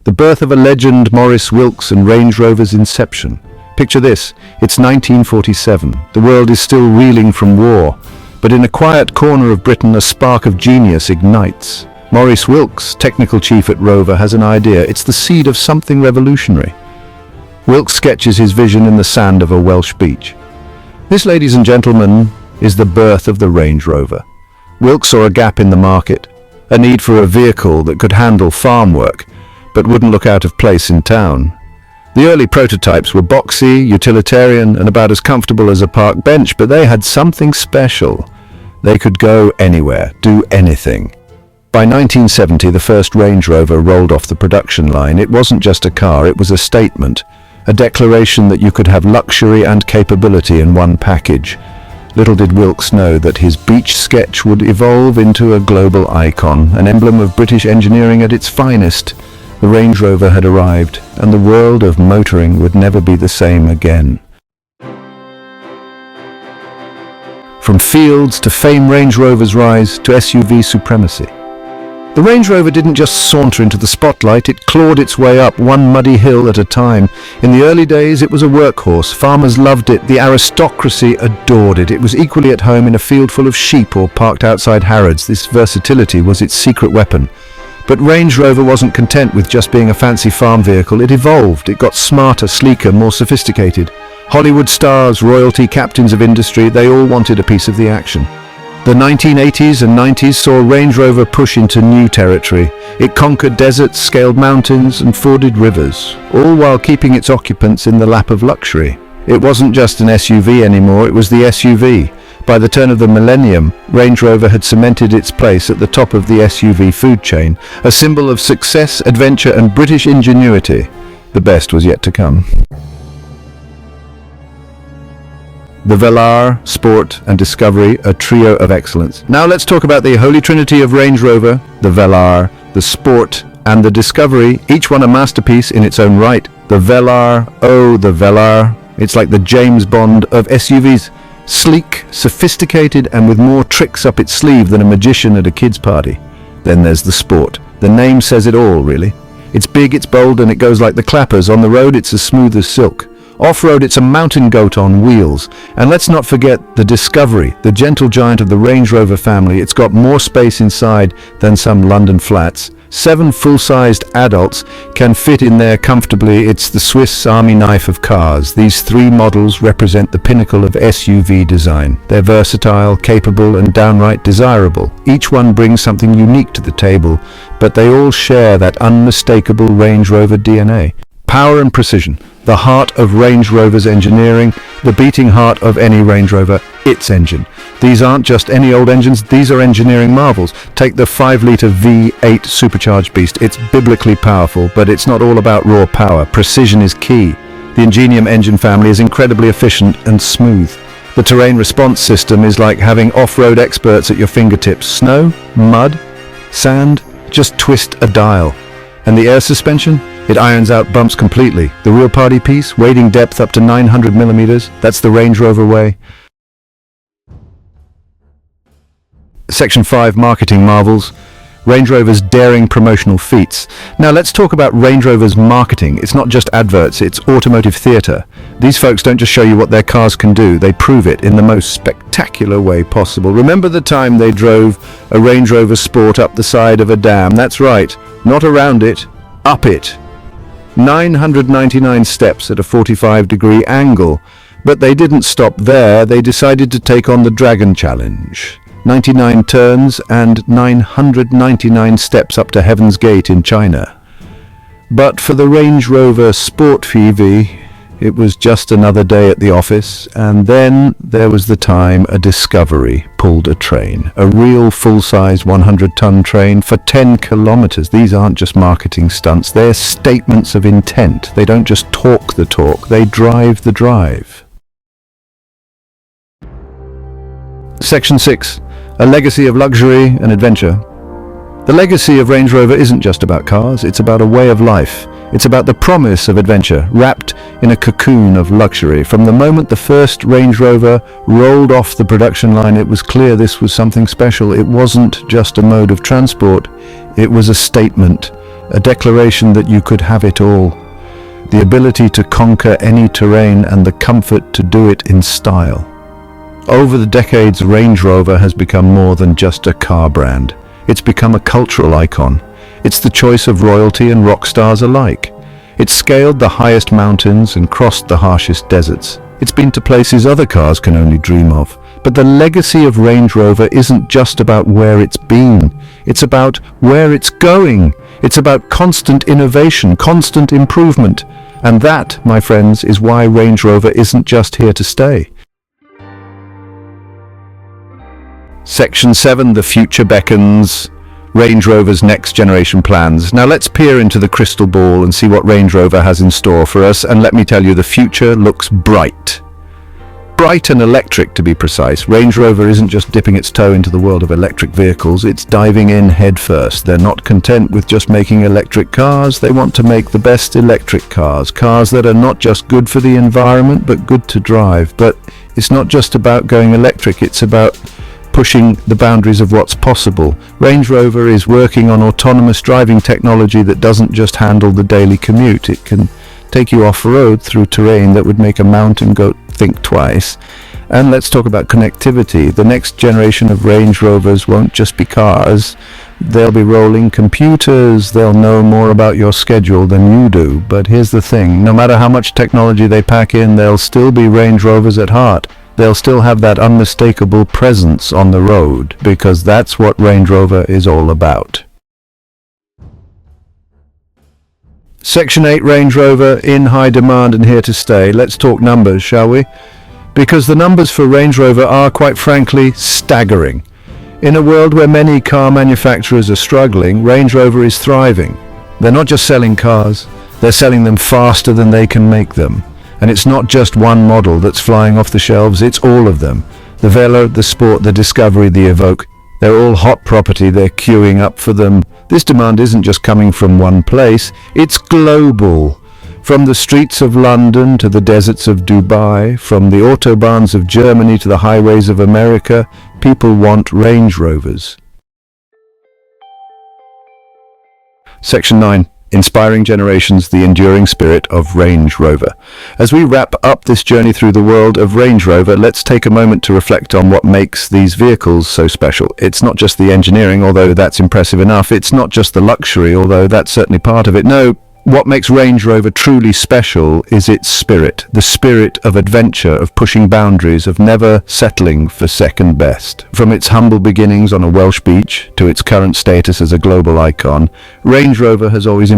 The birth of a legend, Maurice Wilks and Range Rover's inception. Picture this, it's 1947. The world is still reeling from war, but in a quiet corner of Britain a spark of genius ignites. Maurice Wilks, technical chief at Rover, has an idea. It's the seed of something revolutionary. Wilks sketches his vision in the sand of a Welsh beach. This, ladies and gentlemen, is the birth of the Range Rover. Wilks saw a gap in the market, a need for a vehicle that could handle farm work, but wouldn't look out of place in town. The early prototypes were boxy, utilitarian, and about as comfortable as a park bench, but they had something special. They could go anywhere, do anything. By 1970, the first Range Rover rolled off the production line. It wasn't just a car, it was a statement, a declaration that you could have luxury and capability in one package. Little did Wilks know that his beach sketch would evolve into a global icon, an emblem of British engineering at its finest. The Range Rover had arrived, and the world of motoring would never be the same again. From fields to fame, Range Rover's rise to SUV supremacy. The Range Rover didn't just saunter into the spotlight, it clawed its way up one muddy hill at a time. In the early days, it was a workhorse. Farmers loved it, the aristocracy adored it. It was equally at home in a field full of sheep or parked outside Harrods. This versatility was its secret weapon. But Range Rover wasn't content with just being a fancy farm vehicle. It evolved. It got smarter, sleeker, more sophisticated. Hollywood stars, royalty, captains of industry, they all wanted a piece of the action. The 1980s and 90s saw Range Rover push into new territory. It conquered deserts, scaled mountains, and forded rivers, all while keeping its occupants in the lap of luxury. It wasn't just an SUV anymore, it was the SUV. By the turn of the millennium, Range Rover had cemented its place at the top of the SUV food chain, a symbol of success, adventure, and British ingenuity. The best was yet to come. The Velar, Sport, and Discovery, a trio of excellence. Now let's talk about the holy trinity of Range Rover, the Velar, the Sport, and the Discovery, each one a masterpiece in its own right. The Velar, oh the Velar, it's like the James Bond of SUVs. Sleek, sophisticated, and with more tricks up its sleeve than a magician at a kid's party. Then there's the Sport. The name says it all, really. It's big, it's bold, and it goes like the clappers. On the road, it's as smooth as silk. Off-road, it's a mountain goat on wheels. And let's not forget the Discovery, the gentle giant of the Range Rover family. It's got more space inside than some London flats. 7 full-sized adults can fit in there comfortably. It's the Swiss Army knife of cars. These 3 models represent the pinnacle of SUV design. They're versatile, capable, and downright desirable. Each one brings something unique to the table, but they all share that unmistakable Range Rover DNA. Power and precision, the heart of Range Rover's engineering, the beating heart of any Range Rover, its engine. These aren't just any old engines, these are engineering marvels. Take the 5-litre V8 supercharged beast. It's biblically powerful, but it's not all about raw power. Precision is key. The Ingenium engine family is incredibly efficient and smooth. The terrain response system is like having off-road experts at your fingertips. Snow, mud, sand, just twist a dial. And the air suspension? It irons out bumps completely. The real party piece, wading depth up to 900 millimeters. That's the Range Rover way. Section 5, Marketing Marvels. Range Rover's daring promotional feats. Now let's talk about Range Rover's marketing. It's not just adverts, it's automotive theatre. These folks don't just show you what their cars can do, they prove it in the most spectacular way possible. Remember the time they drove a Range Rover Sport up the side of a dam? That's right, not around it, up it. 999 steps at a 45-degree angle. But they didn't stop there, they decided to take on the Dragon Challenge. 99 turns and 999 steps up to Heaven's Gate in China. But for the Range Rover Sport PV, it was just another day at the office, and then there was the time a Discovery pulled a train, a real full-size 100-ton train for 10 kilometers. These aren't just marketing stunts, they're statements of intent. They don't just talk the talk, they drive the drive. Section 6. A legacy of luxury and adventure. The legacy of Range Rover isn't just about cars, it's about a way of life. It's about the promise of adventure, wrapped in a cocoon of luxury. From the moment the first Range Rover rolled off the production line, it was clear this was something special. It wasn't just a mode of transport, it was a statement. a declaration that you could have it all. The ability to conquer any terrain and the comfort to do it in style. Over the decades, Range Rover has become more than just a car brand. It's become a cultural icon. It's the choice of royalty and rock stars alike. It's scaled the highest mountains and crossed the harshest deserts. It's been to places other cars can only dream of. But the legacy of Range Rover isn't just about where it's been. It's about where it's going. It's about constant innovation, constant improvement. And that, my friends, is why Range Rover isn't just here to stay. Section 7, The Future Beckons. Range Rover's next generation plans. Now let's peer into the crystal ball and see what Range Rover has in store for us, and let me tell you, the future looks bright. Bright and electric, to be precise. Range Rover isn't just dipping its toe into the world of electric vehicles, it's diving in head first. They're not content with just making electric cars, they want to make the best electric cars. Cars that are not just good for the environment, but good to drive. But it's not just about going electric, it's about pushing the boundaries of what's possible. Range Rover is working on autonomous driving technology that doesn't just handle the daily commute. It can take you off-road through terrain that would make a mountain goat think twice. And let's talk about connectivity. The next generation of Range Rovers won't just be cars. They'll be rolling computers. They'll know more about your schedule than you do. But here's the thing, no matter how much technology they pack in, they'll still be Range Rovers at heart. They'll still have that unmistakable presence on the road, because that's what Range Rover is all about. Section 8, Range Rover, in high demand and here to stay. Let's talk numbers, shall we? Because the numbers for Range Rover are, quite frankly, staggering. In a world where many car manufacturers are struggling, Range Rover is thriving. They're not just selling cars, they're selling them faster than they can make them. And it's not just one model that's flying off the shelves, it's all of them. The Velar, the Sport, the Discovery, the Evoque, they're all hot property, they're queuing up for them. This demand isn't just coming from one place, it's global. From the streets of London to the deserts of Dubai, from the autobahns of Germany to the highways of America, people want Range Rovers. Section 9. Inspiring generations, the enduring spirit of Range Rover. As we wrap up this journey through the world of Range Rover, let's take a moment to reflect on what makes these vehicles so special. It's not just the engineering, although that's impressive enough. It's not just the luxury, although that's certainly part of it. No, what makes Range Rover truly special is its spirit. The spirit of adventure, of pushing boundaries, of never settling for second best. From its humble beginnings on a Welsh beach to its current status as a global icon, Range Rover has always